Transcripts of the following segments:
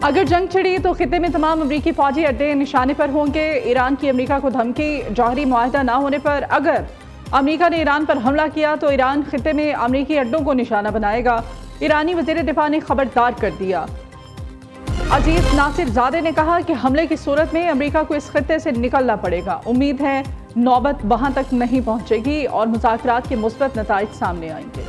अगर जंग छिड़ी तो खिते में तमाम अमरीकी फौजी अड्डे निशाने पर होंगे। ईरान की अमरीका को धमकी, जौहरी मुआहदा ना होने पर अगर अमरीका ने ईरान पर हमला किया तो ईरान खिते में अमरीकी अड्डों को निशाना बनाएगा। ईरानी वज़ीर दिफा ने खबरदार कर दिया। अजीज नासिर ज़ादे ने कहा कि हमले की सूरत में अमरीका को इस खिते से निकलना पड़ेगा। उम्मीद है नौबत वहां तक नहीं पहुंचेगी और मुज़ाकरात के मुस्बत नताइज सामने आएंगे।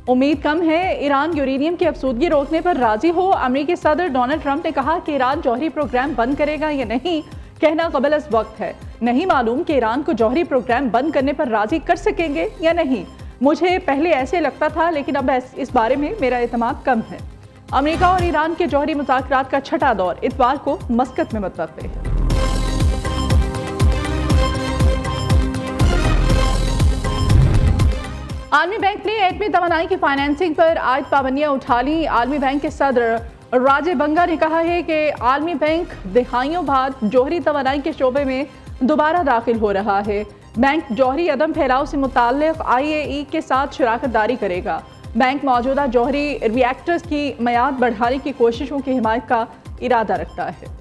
उम्मीद कम है ईरान यूरेनियम की अफसूदगी रोकने पर राजी हो। अमेरिकी सदर डोनाल्ड ट्रंप ने कहा कि ईरान जौहरी प्रोग्राम बंद करेगा या नहीं, कहना कबल अज़ वक्त है। नहीं मालूम कि ईरान को जौहरी प्रोग्राम बंद करने पर राजी कर सकेंगे या नहीं। मुझे पहले ऐसे लगता था, लेकिन अब इस बारे में मेरा एतमाद कम है। अमेरिका और ईरान के जौहरी मुज़ाकरात का छठा दौर इतवार को मस्कत में मुतवक्किल है। आलमी बैंक ने एटमी तवानाई की फाइनेंसिंग पर आयद पाबंदियां उठा ली। आलमी बैंक के सदर राजे बंगा ने कहा है कि आलमी बैंक दिहाइयों बाद जौहरी तवानाई के शोबे में दोबारा दाखिल हो रहा है। बैंक जौहरी अदम फैलाव से मुताल्लिक IAEA के साथ शराकत दारी करेगा। बैंक मौजूदा जौहरी रिएक्टर्स की मियाद बढ़ाने की कोशिशों की हिमायत का इरादा रखता है।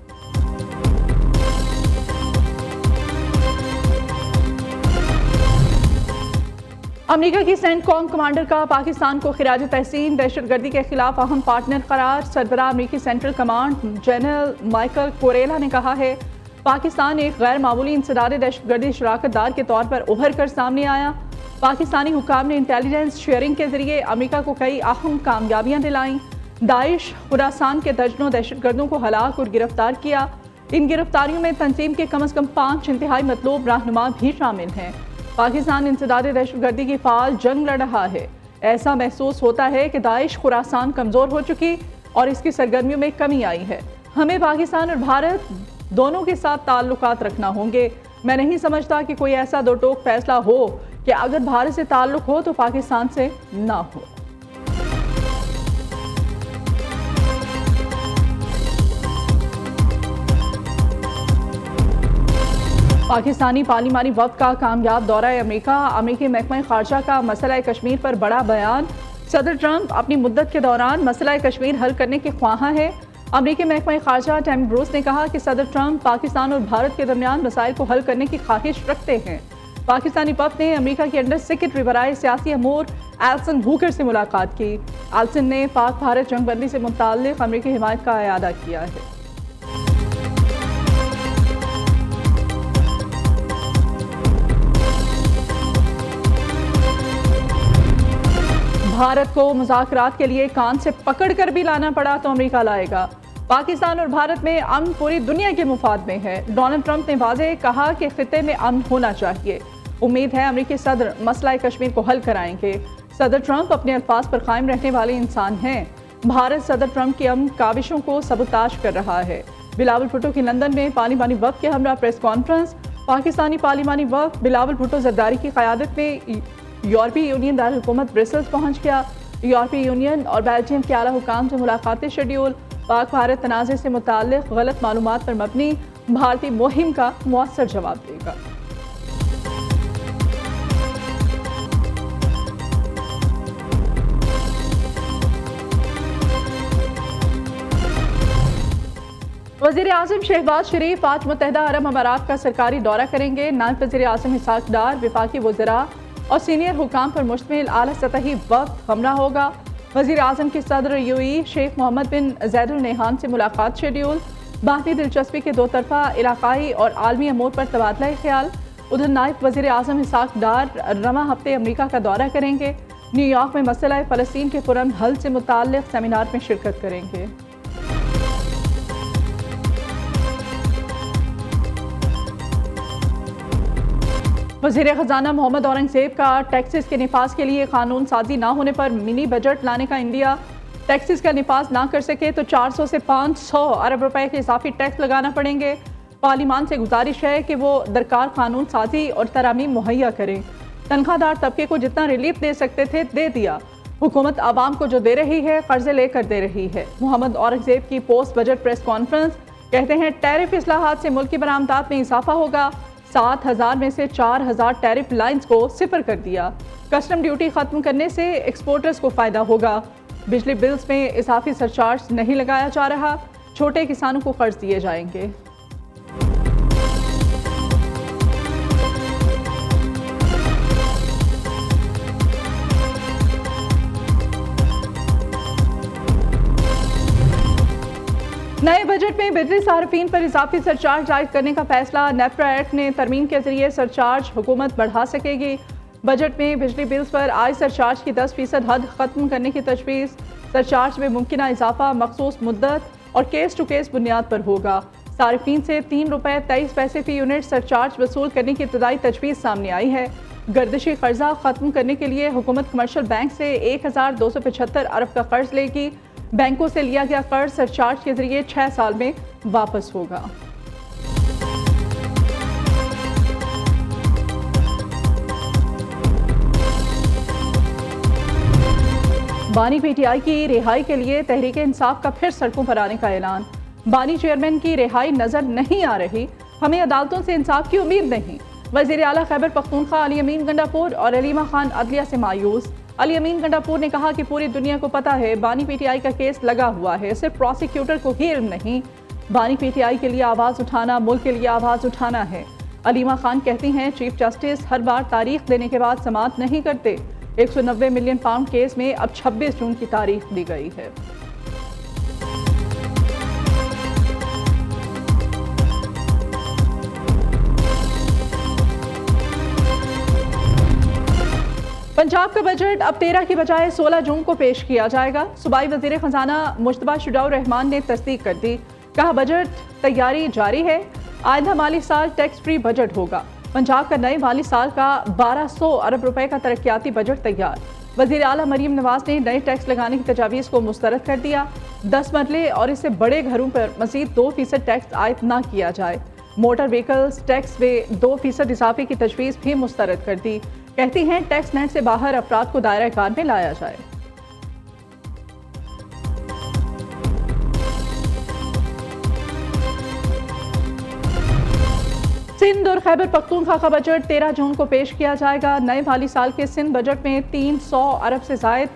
अमेरिका की सेंटकॉम कमांडर का पाकिस्तान को खिराज तहसीन, दहशतगर्दी के खिलाफ अहम पार्टनर करार। सरबराह अमेरिकी सेंट्रल कमांड जनरल माइकल कोरेला ने कहा है पाकिस्तान एक गैर मामूली इंसदाद दहशतगर्दी शराकतदार के तौर पर उभर कर सामने आया। पाकिस्तानी हुकाम ने इंटेलिजेंस शेयरिंग के जरिए अमेरिका को कई अहम कामयाबियां दिलाईं। दाइश खुरासान के दर्जनों दहशतगर्दों को हलाक और गिरफ्तार किया। इन गिरफ्तारियों में तंजीम के कम अज कम 5 इंतहाई मतलूब रहनुमा भी शामिल हैं। पाकिस्तान इंसदाद दहशतगर्दी की फाल जंग लड़ रहा है। ऐसा महसूस होता है कि दाइश खुरासान कमज़ोर हो चुकी और इसकी सरगर्मियों में कमी आई है। हमें पाकिस्तान और भारत दोनों के साथ ताल्लुकात रखना होंगे। मैं नहीं समझता कि कोई ऐसा दो टोक फैसला हो कि अगर भारत से ताल्लुक हो तो पाकिस्तान से ना हो। पाकिस्तानी पार्लिमानी वफ़द का कामयाब दौरा अमेरिका। अमेरिकी महकमा ख़ारजा का मसला कश्मीर पर बड़ा बयान। सदर ट्रंप अपनी मुद्दत के दौरान मसला कश्मीर हल करने के ख्वाहां है। अमेरिकी महकमा ख़ारजा टैमी ब्रूस ने कहा कि सदर ट्रंप पाकिस्तान और भारत के दरमियान मसाइल को हल करने की ख्वाहिश रखते हैं। पाकिस्तानी वफ़द ने अमेरिका के अंडर सेक्रेटरी बराए सियासी अमूर एल्सन हूकर से मुलाकात की। एल्सन ने पाक भारत जंगबंदी से मुताल्लिक़ अमेरिकी हिमायत का अयादा किया है। भारत को मुज़ाकरात के लिए कान से पकड़ कर भी लाना पड़ा तो अमेरिका लाएगा। पाकिस्तान और भारत में अमन पूरी दुनिया के मुफाद में है। डोनाल्ड ट्रंप ने वाज़ेह कहा कि खिते में अमन होना चाहिए। उम्मीद है अमेरिकी सदर मसला कश्मीर को हल कराएंगे। सदर ट्रंप अपने अल्फाज पर कायम रहने वाले इंसान हैं। भारत सदर ट्रंप की अमन काविशों को सबूताश कर रहा है। बिलावल भुट्टो की लंदन में पार्लिमानी वफ़द के हमरा प्रेस कॉन्फ्रेंस। पाकिस्तानी पार्लिमानी वफ़द बिलावल भुट्टो जरदारी की क़यादत में यूरोपीय यूनियन दार हुकूमत ब्रसेल्स पहुंच गया। यूरोपीय यूनियन और बेल्जियम के आला हुकाम से मुलाकातें शेड्यूल। पाक भारत तनाज़े से मुताल्लिक़ गलत मालूमात पर मबनी भारतीय मुहिम का मुअस्सर जवाब देगा। वज़ीर आज़म शहबाज शरीफ आज मुत्तहिदा अरब अमारात का सरकारी दौरा करेंगे। नायब वज़ीर आज़म इसहाक डार, वफाकी वज़रा और सीनियर हुकाम पर मुश्तमिल आला सतही वफ़द हमरा होगा। वज़ीर आज़म की सदर UAE शेख मोहम्मद बिन ज़ैद अल नहयान से मुलाकात शेड्यूल। बाकी दिलचस्पी के दो तरफ़ा इलाकाई और आलमी अमूर पर तबादला ख्याल। उधर नायब वज़ीर आज़म इसहाक डार रवा हफ्ते अमरीका का दौरा करेंगे। न्यूयॉर्क में मसला फ़लस्तीन के पुरअमन हल से मुताल्लिक़ सेमिनार में शिरकत करेंगे। वज़ीर ख़जाना मोहम्मद औरंगज़ेब का टैक्सेस के निफाज के लिए कानून साजी ना होने पर मिनी बजट लाने का इंडिया। टैक्सेस का निफाज ना कर सके तो 400 से 500 अरब रुपए के इजाफी टैक्स लगाना पड़ेंगे। पार्लिमान से गुजारिश है कि वो दरकार कानून साजी और तरामीम मुहैया करें। तनख्वाहदार तबके को जितना रिलीफ दे सकते थे दे दिया। हुकूमत आवाम को जो दे रही है कर्जे लेकर दे रही है। मोहम्मद औरंगज़ेब की पोस्ट बजट प्रेस कॉन्फ्रेंस। कहते हैं टैरिफ इस्लाहात से मुल्क की बरामदात में इजाफा होगा। 7,000 में से 4,000 टैरिफ लाइन्स को सिफर कर दिया। कस्टम ड्यूटी खत्म करने से एक्सपोर्टर्स को फायदा होगा। बिजली बिल्स में इजाफी सरचार्ज नहीं लगाया जा रहा। छोटे किसानों को कर्ज दिए जाएंगे। नए बजट में बिजली सार्फिन पर इजाफी सरचार्ज आयद करने का फैसला। नेफ्रा एक्ट ने तरमीम के जरिए सरचार्ज हुकूमत बढ़ा सकेगी। बजट में बिजली बिल्स पर आय सरचार्ज की 10% हद खत्म करने की तजवीज़। सरचार्ज में मुमकिना इजाफा मखसूस मुद्दत और केस टू केस बुनियाद पर होगा। सार्फिन से ₹3.23 फी यूनिट सरचार्ज वसूल करने की इब्तदाई तजवीज़ सामने आई है। गर्दिशी कर्जा खत्म करने के लिए हुकूमत कमर्शियल बैंक से 1,275 अरब का कर्ज लेगी। बैंकों से लिया गया कर्ज सरचार्ज के जरिए 6 साल में वापस होगा। बानी पीटीआई की रिहाई के लिए तहरीक इंसाफ का फिर सड़कों पर आने का ऐलान। बानी चेयरमैन की रिहाई नजर नहीं आ रही, हमें अदालतों से इंसाफ की उम्मीद नहीं। वज़ीर आला खैबर पख्तूनख्वा अली अमीन गंडापुर और अलीमा खान अदलिया से मायूस। अली अमीन गंडापुर ने कहा कि पूरी दुनिया को पता है बानी पीटीआई का केस लगा हुआ है, सिर्फ प्रोसिक्यूटर को ही इल्म नहीं। बानी पीटीआई के लिए आवाज़ उठाना मुल्क के लिए आवाज़ उठाना है। अलीमा खान कहती हैं चीफ जस्टिस हर बार तारीख देने के बाद समाअत नहीं करते। 190 मिलियन पाउंड केस में अब 26 जून की तारीख दी गई है। पंजाब का बजट अब 13 की बजाय 16 जून को पेश किया जाएगा। सूबाई वज़ीर ख़जाना मुश्तबा शुजाउर रहमान ने तस्दीक कर दी। कहा बजट तैयारी जारी है। आइंदा माली साल टैक्स फ्री बजट होगा। पंजाब का नए माली साल का 1200 अरब रुपए का तरक्याती बजट तैयार। वज़ीर आला मरीम नवाज ने नए टैक्स लगाने की तजावीज़ को मुस्तरद कर दिया। 10 मरले और इससे बड़े घरों पर मज़ीद 2% टैक्स आयद न किया जाए। मोटर व्हीकल्स टैक्स में 2% इजाफे की तजवीज़ भी मुस्तरद कर दी। कहती हैं टैक्स नेट से बाहर अफराद को दायरा कार में लाया जाए। सिंध और खैबर पख्तूनख्वा का बजट 13 जून को पेश किया जाएगा। नए माली साल के सिंध बजट में 300 अरब से जायद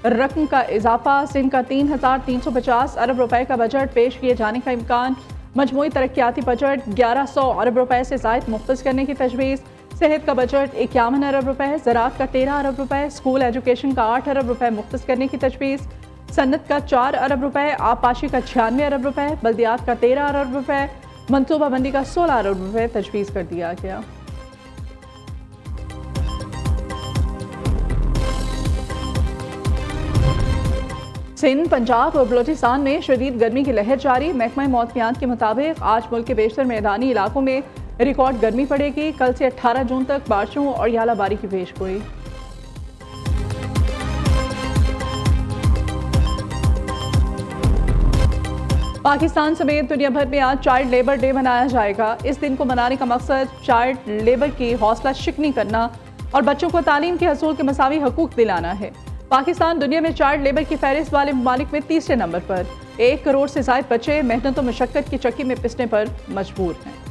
रकम का इजाफा। सिंध का 3,350 अरब रुपए का बजट पेश किए जाने का इम्कान। मजमूई तरक्याती बजट 1100 अरब रुपए से जायद मुख्तस करने की तजवीज़। सेहत का बजट 51 अरब रुपए, ज़राअत का 13 अरब रुपए, स्कूल एजुकेशन का 8 अरब रुपए मुख्तस करने की तजवीज़। सन्नत का 4 अरब रुपए, आबपाशी का 96 अरब रुपए, बल्दियात का 13 अरब रुपए, मनसूबाबंदी का 16 अरब रुपए तजवीज़ कर दिया गया। सिंध, पंजाब और बलोचिस्तान में शदीद गर्मी की लहर जारी। महकमा मौसमियात के मुताबिक आज मुल्क के बेशतर मैदानी इलाकों में रिकॉर्ड गर्मी पड़ेगी। कल से 18 जून तक बारिशों और यालाबारी की पेशगोई। पाकिस्तान समेत दुनिया भर में आज चाइल्ड लेबर डे मनाया जाएगा। इस दिन को मनाने का मकसद चाइल्ड लेबर की हौसला शिकनी करना और बच्चों को तालीम के हसूल के मसावी हकूक दिलाना है। पाकिस्तान दुनिया में चाइल्ड लेबर की फहरिस्त वाले ममालिक में तीसरे नंबर पर। 1 करोड़ से ज्यादा बच्चे मेहनत और मशक्कत की चक्की में पिसने पर मजबूर हैं।